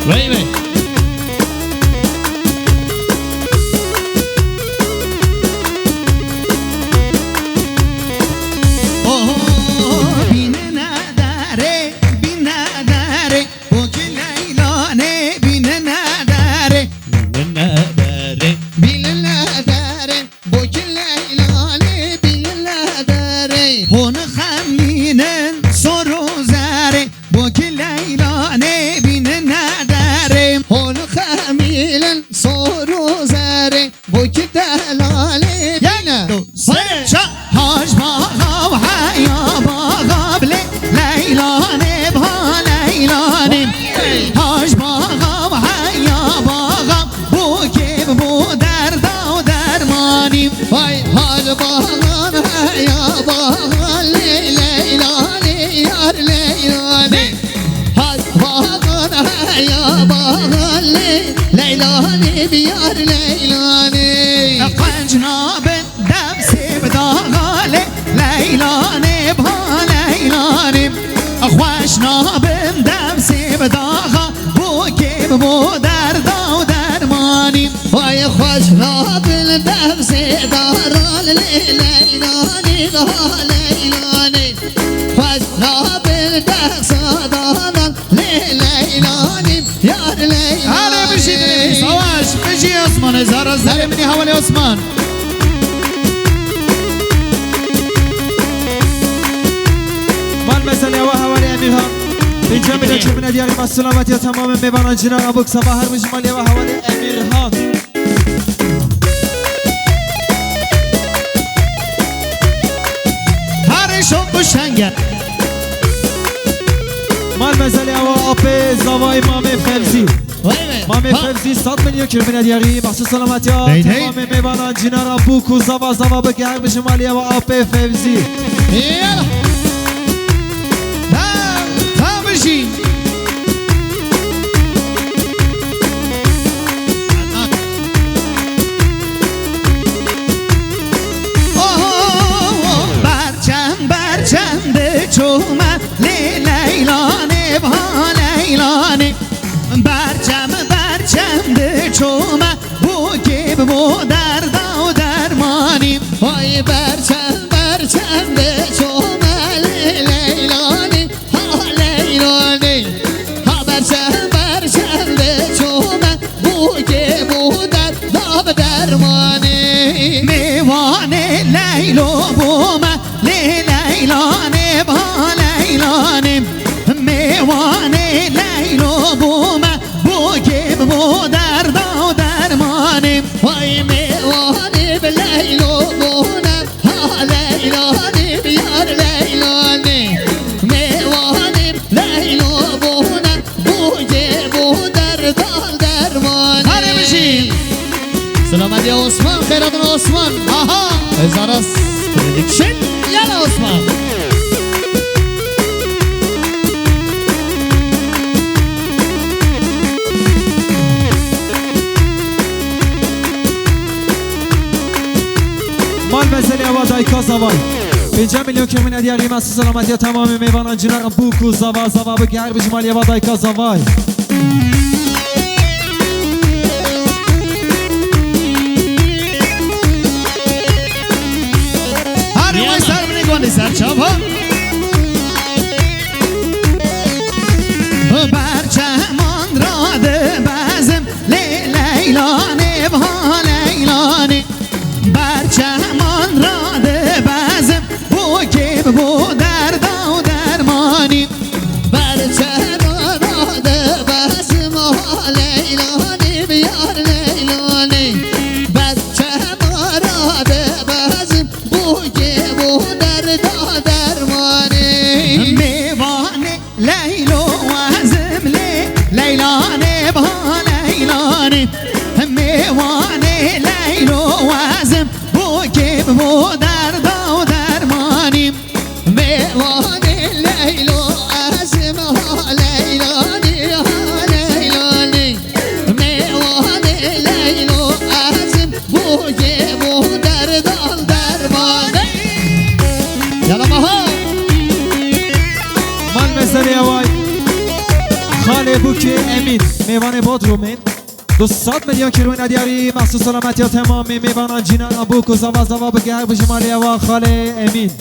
وی وی بیار لیلانی قنجناب دبسی بداغاله لیلانی با لیلانی خوشناب دبسی بداغا بو که بو دردا و درمانی وای خوشناب دبسی دارال لیلانی با لیلانی خوشناب دبسی دارال لیلانی یار لیلانی هلا بشید سواش بجی عثمان زارا زر منی حوالی عثمان من مثل و حوالی امیرها اینجا میده که من دیاری با سلامتی و تمام میبانان جنان ابوک سبا هر مجمالی و حوالی امیرها هر شب و شنگر من مثل و آپی زوای مام فلزی مام فلزی 100 میلیون کیلومتر دیاری مخصوص سلامتی ها تمام میبانان جنان ابوک و زوا بگه هر مجمالی و آپی فلزی برچند چومه لیلانی با لیلانی برچند چومه بو که بو دردا و درمانی وای برچند چومه لیلانی ها لیلانی ها برچند چومه بو که بو دردا و درمانی میوانه لیلو بومه لیلانی با لیلانی میوانه لیلو بومه بو که بو دردا و درمانی وای میوانه لیلو بومه ها لیلانی بیار لیلانی میوانه لیلو بومه بو که بو دردا درمانی هره بشین سلامتی عثمان خیراتون عثمان آها هزاراس پردیکشن یالا عثمان مال مثل و دایکا زوای 5 میلیون کیلومتر دیاری مخصوص سلامتی ها تمام میبانان جنان ابوک و زوا بگه هر مجمالی و دایکا زوای هر سر منگانی سر چاپ ها برچمان را ده بزم لیلانی با لیلانی برچمان را ده بزم بو که بو دردا و درمانی برچمان را ده بزم لیلانی بیار لیلانی برچمان را ده بزم بو که بو دردا درمانی میوانه لیلو وزم لیلانی با لیلانی میوانه لیلو وزم بو که بو دردا و درمانی میوانه لیلو عزم لیلانی لیلانی میوانه لیلو عزم بو که بو دردا درمانی یالا ماها من مثل وای خاله بوکی امین میوان بادرومین 200 میلیون کیلومتر دیاری مخصوص سلامتی ها تمام میوانان جینا بوک و زوا زوا بگرد به شمالی و خاله امین